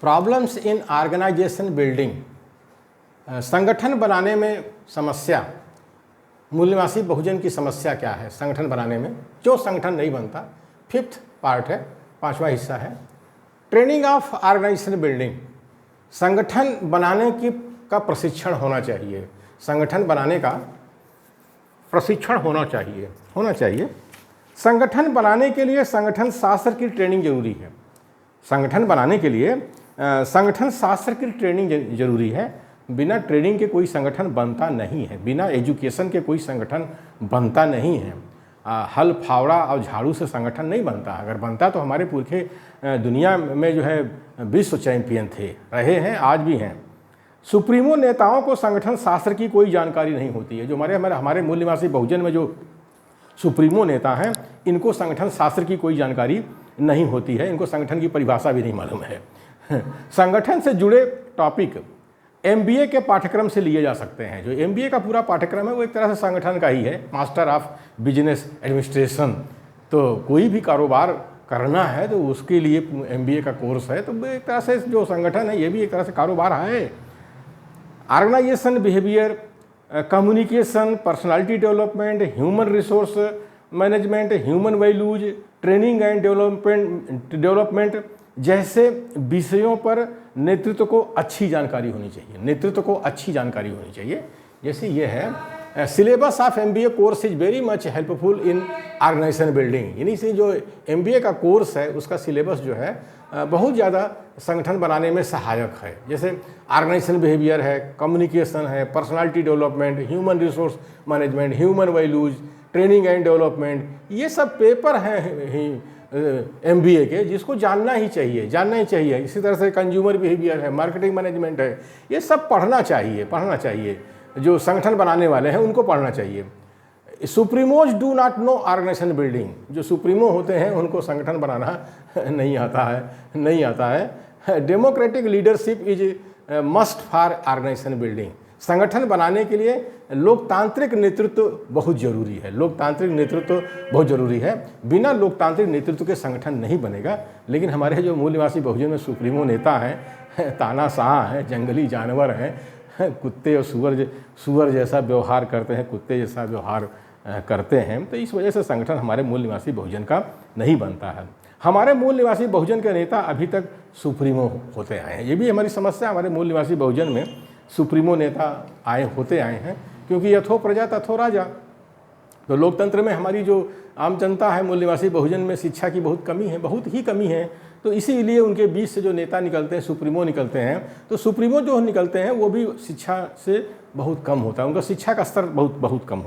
Problems in organization building, संगठन बनाने में समस्या। मूल निवासी बहुजन की समस्या क्या है संगठन बनाने में, क्यों संगठन नहीं बनता। 5th पार्ट है, 5वां हिस्सा है। ट्रेनिंग ऑफ ऑर्गेनाइजेशन बिल्डिंग, संगठन बनाने का प्रशिक्षण होना चाहिए। संगठन बनाने का प्रशिक्षण होना चाहिए। संगठन बनाने के लिए संगठन शास्त्र की ट्रेनिंग जरूरी है। संगठन बनाने के लिए संगठन शास्त्र की ट्रेनिंग जरूरी है। बिना ट्रेनिंग के कोई संगठन बनता नहीं है, बिना एजुकेशन के कोई संगठन बनता नहीं है। हल फावड़ा और झाड़ू से संगठन नहीं बनता। अगर बनता तो हमारे पुरखे दुनिया में जो है विश्व चैंपियन थे, रहे हैं, आज भी हैं। सुप्रीमो नेताओं को संगठन शास्त्र की कोई जानकारी नहीं होती है। जो हमारे मूल निवासी बहुजन में जो सुप्रीमो नेता हैं, इनको संगठन शास्त्र की कोई जानकारी नहीं होती है, इनको संगठन की परिभाषा भी नहीं मालूम है। संगठन से जुड़े टॉपिक MBA के पाठ्यक्रम से लिए जा सकते हैं। जो MBA का पूरा पाठ्यक्रम है वो एक तरह से संगठन का ही है, मास्टर ऑफ बिजनेस एडमिनिस्ट्रेशन। तो कोई भी कारोबार करना है तो उसके लिए MBA का कोर्स है, तो एक तरह से जो संगठन है ये भी एक तरह से कारोबार है। Organization behaviour, communication, personality development, human resource management, human values, training and development जैसे विषयों पर नेतृत्व को अच्छी जानकारी होनी चाहिए। जैसे ये है syllabus of MBA course is very much helpful in organization building. यानी से जो MBA का कोर्स है उसका सिलेबस जो है बहुत ज़्यादा संगठन बनाने में सहायक है। जैसे ऑर्गेनाइजेशन बिहेवियर है, कम्युनिकेशन है, personality development, human resource management, human values, training and development, ये सब पेपर हैं MBA के, जिसको जानना ही चाहिए। इसी तरह से कंज्यूमर बिहेवियर है, मार्केटिंग मैनेजमेंट है, ये सब पढ़ना चाहिए। जो संगठन बनाने वाले हैं उनको पढ़ना चाहिए। Supremos do not know organisation building, जो सुप्रीमो होते हैं उनको संगठन बनाना नहीं आता है। Democratic leadership is must for organisation building, संगठन बनाने के लिए लोकतांत्रिक नेतृत्व बहुत जरूरी है। बिना लोकतांत्रिक नेतृत्व के संगठन नहीं बनेगा। लेकिन हमारे जो मूल निवासी बहुजन में सुप्रीमो नेता हैं, तानाशाह हैं, जंगली जानवर हैं, कुत्ते और सुअर जैसा व्यवहार करते हैं, कुत्ते जैसा व्यवहार करते हैं, तो इस वजह से संगठन हमारे मूल निवासी बहुजन का नहीं बनता है। हमारे मूल निवासी बहुजन के नेता अभी तक सुप्रीमो होते आए हैं। ये भी हमारी समस्या, हमारे मूल निवासी बहुजन में सुप्रीमो नेता होते आए हैं, क्योंकि यथो प्रजा तथो राजा। तो लोकतंत्र में हमारी जो आम जनता है, मूल निवासी बहुजन में शिक्षा की बहुत ही कमी है। तो इसीलिए उनके बीच से जो नेता निकलते हैं, सुप्रीमो निकलते हैं, तो सुप्रीमो जो निकलते हैं वो भी शिक्षा से बहुत कम होता है, उनका शिक्षा का स्तर बहुत कम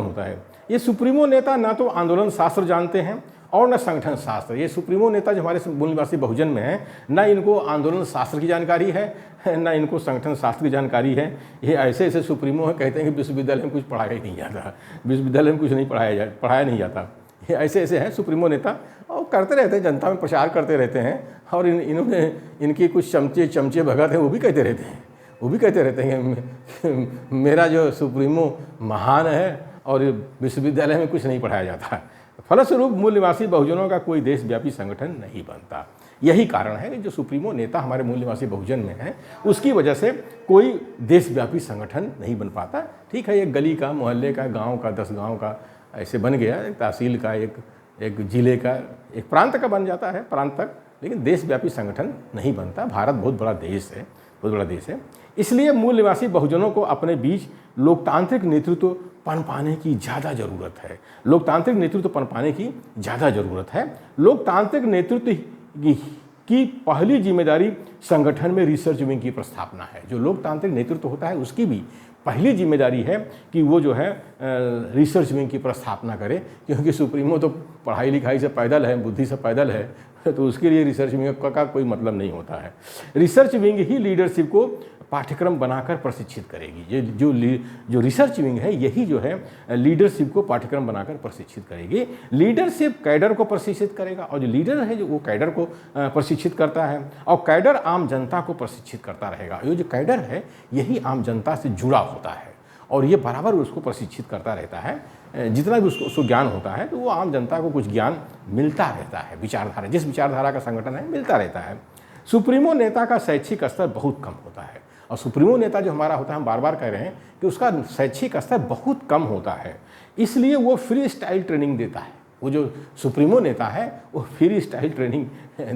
होता है। ये सुप्रीमो नेता ना तो आंदोलन शास्त्र जानते हैं और न संगठन शास्त्र। ये सुप्रीमो नेता जो हमारे मूल निवासी बहुजन में हैं, ना इनको आंदोलन शास्त्र की जानकारी है, ना इनको संगठन शास्त्र की जानकारी है। ये ऐसे सुप्रीमो हैं, कहते हैं कि विश्वविद्यालय में कुछ पढ़ाया ही नहीं जाता, विश्वविद्यालय में कुछ नहीं पढ़ाया नहीं जाता। ये ऐसे हैं सुप्रीमो नेता, और करते रहते हैं, जनता में प्रचार करते रहते हैं। और इन्होंने इनके कुछ चमचे भगत हैं, वो भी कहते रहते हैं कि मेरा जो सुप्रीमो महान है और विश्वविद्यालय में कुछ नहीं पढ़ाया जाता। फलस्वरूप मूल निवासी बहुजनों का कोई देशव्यापी संगठन नहीं बनता। यही कारण है कि जो सुप्रीमो नेता हमारे मूल निवासी बहुजन में हैं, उसकी वजह से कोई देशव्यापी संगठन नहीं बन पाता। ठीक है, एक गली का, मोहल्ले का, गांव का, 10 गांव का ऐसे बन गया, एक तहसील का, एक जिले का, एक प्रांत का बन जाता है, प्रांत तक, लेकिन देशव्यापी संगठन नहीं बनता। भारत बहुत बड़ा देश है। इसलिए मूल निवासी बहुजनों को अपने बीच लोकतांत्रिक नेतृत्व पनपाने की ज़्यादा ज़रूरत है। लोकतांत्रिक लोकतांत्रिक नेतृत्व की पहली जिम्मेदारी संगठन में रिसर्च विंग की स्थापना है। जो लोकतांत्रिक नेतृत्व होता है उसकी भी पहली जिम्मेदारी है कि वो जो है रिसर्च विंग की स्थापना करे, क्योंकि सुप्रीमो तो पढ़ाई लिखाई से पैदल है, बुद्धि से पैदल है, तो उसके लिए रिसर्च विंग का कोई मतलब नहीं होता है। रिसर्च विंग ही लीडरशिप को पाठ्यक्रम बनाकर प्रशिक्षित करेगी। ये जो रिसर्च विंग है, यही जो है लीडरशिप को पाठ्यक्रम बनाकर प्रशिक्षित करेगी। लीडरशिप कैडर को प्रशिक्षित करेगा, और जो लीडर है जो वो कैडर को प्रशिक्षित करता है, और कैडर आम जनता को प्रशिक्षित करता रहेगा। ये जो कैडर है यही आम जनता से जुड़ा होता है, और ये बराबर उसको प्रशिक्षित करता रहता है। जितना भी उसको ज्ञान होता है तो वो आम जनता को कुछ ज्ञान मिलता रहता है। विचारधारा, जिस विचारधारा का संगठन है, मिलता रहता है। सुप्रीमो नेता का शैक्षिक स्तर बहुत कम होता है, और सुप्रीमो नेता जो हमारा होता है, हम बार बार कह रहे हैं कि उसका शैक्षिक स्तर बहुत कम होता है, इसलिए वो फ्री स्टाइल ट्रेनिंग देता है। वो जो सुप्रीमो नेता है वो फ्री स्टाइल ट्रेनिंग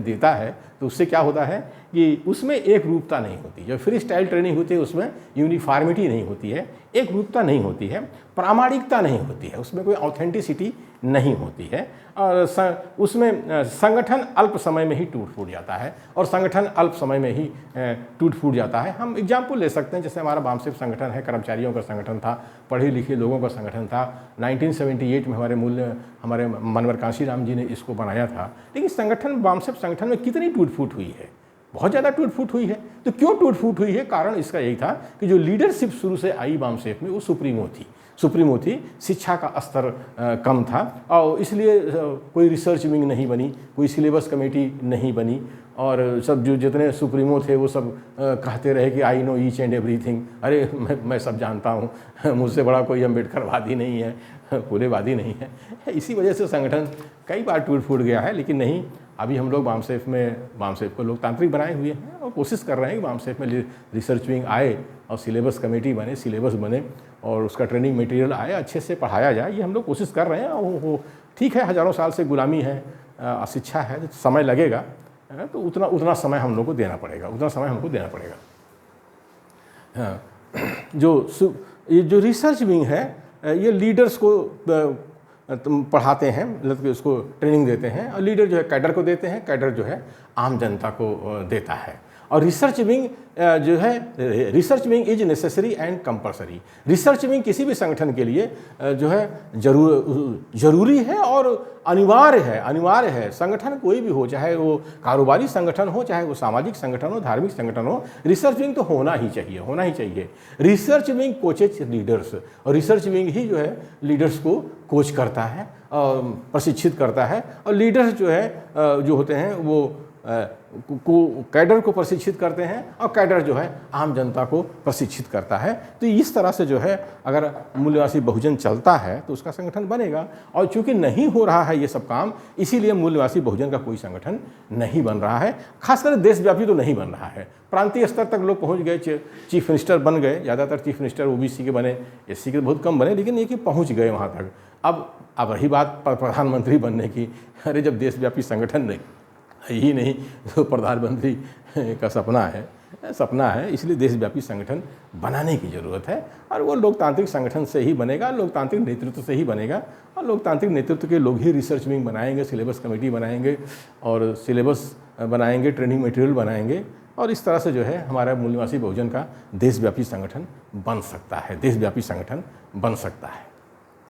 देता है, तो उससे क्या होता है कि उसमें एक रूपता नहीं होती। जो फ्री स्टाइल ट्रेनिंग होती है उसमें यूनिफॉर्मिटी नहीं होती है, एक रूपता नहीं होती है, प्रामाणिकता नहीं होती है, उसमें कोई ऑथेंटिसिटी नहीं होती है, और उसमें संगठन अल्प समय में ही टूट फूट जाता है, और संगठन अल्प समय में ही टूट फूट जाता है। हम एग्जाम्पल ले सकते हैं, जैसे हमारा बामसेफ संगठन है, कर्मचारियों का संगठन था, पढ़े लिखे लोगों का संगठन था। 1978 में हमारे मनवर कांशीराम जी ने इसको बनाया था, लेकिन संगठन बामसेफ संगठन में कितनी टूट फूट हुई है, बहुत ज़्यादा टूट फूट हुई है। तो क्यों टूट फूट हुई है? कारण इसका यही था कि जो लीडरशिप शुरू से आई बामसेफ में वो सुप्रीमो थी, शिक्षा का स्तर कम था, और इसलिए कोई रिसर्च विंग नहीं बनी, कोई सिलेबस कमेटी नहीं बनी, और सब जो जितने सुप्रीमो थे वो सब कहते रहे कि I know each and everything, अरे मैं सब जानता हूँ, मुझसे बड़ा कोई अम्बेडकरवादी नहीं है, फुलेवादी नहीं है। इसी वजह से संगठन कई बार टूट फूट गया है। लेकिन नहीं, अभी हम लोग बामसेफ को लोकतांत्रिक बनाए हुए हैं, और कोशिश कर रहे हैं कि बामसेफ में रिसर्च विंग आए और सिलेबस कमेटी बने, सिलेबस बने, और उसका ट्रेनिंग मटेरियल आए, अच्छे से पढ़ाया जाए। ये हम लोग कोशिश कर रहे हैं। वो ठीक है, हज़ारों साल से गुलामी है, अशिक्षा है, समय लगेगा, तो उतना समय हम लोग को देना पड़ेगा, हाँ। जो रिसर्च विंग है, ये लीडर्स को पढ़ाते हैं, मतलब कि उसको ट्रेनिंग देते हैं, और लीडर जो है कैडर को देते हैं, कैडर जो है आम जनता को देता है। और रिसर्च विंग जो है, research wing is necessary and compulsory. Research wing किसी भी संगठन के लिए जो है जरूरी है और अनिवार्य है। संगठन कोई भी हो, चाहे वो कारोबारी संगठन हो, चाहे वो सामाजिक संगठन हो, धार्मिक संगठन हो, रिसर्च विंग तो होना ही चाहिए। रिसर्च विंग कोचेज लीडर्स, और रिसर्च विंग ही जो है लीडर्स को कोच करता है, प्रशिक्षित करता है, और लीडर्स जो है जो होते हैं वो कैडर को प्रशिक्षित करते हैं, और कैडर जो है आम जनता को प्रशिक्षित करता है। तो इस तरह से जो है अगर मूल्यवासी बहुजन चलता है तो उसका संगठन बनेगा। और चूंकि नहीं हो रहा है ये सब काम, इसीलिए मूल्यवासी बहुजन का कोई संगठन नहीं बन रहा है। खासकर देशव्यापी तो नहीं बन रहा है, प्रांतीय स्तर तक लोग पहुंच गए, चीफ मिनिस्टर बन गए, ज़्यादातर चीफ मिनिस्टर ओबीसी के बने, एससी के बहुत कम बने, लेकिन ये कि पहुँच गए वहाँ तक। अब रही बात प्रधानमंत्री बनने की, अरे जब देशव्यापी संगठन नहीं ही नहीं तो प्रधानमंत्री का सपना है, इसलिए देशव्यापी संगठन बनाने की ज़रूरत है, और वो लोकतांत्रिक संगठन से ही बनेगा, लोकतांत्रिक नेतृत्व से ही बनेगा, और लोकतांत्रिक नेतृत्व के लोग ही रिसर्च विंग बनाएंगे, सिलेबस कमेटी बनाएंगे, और सिलेबस बनाएंगे, ट्रेनिंग मटेरियल बनाएंगे, और इस तरह से जो है हमारा मूल्यवासी बहुजन का देशव्यापी संगठन बन सकता है।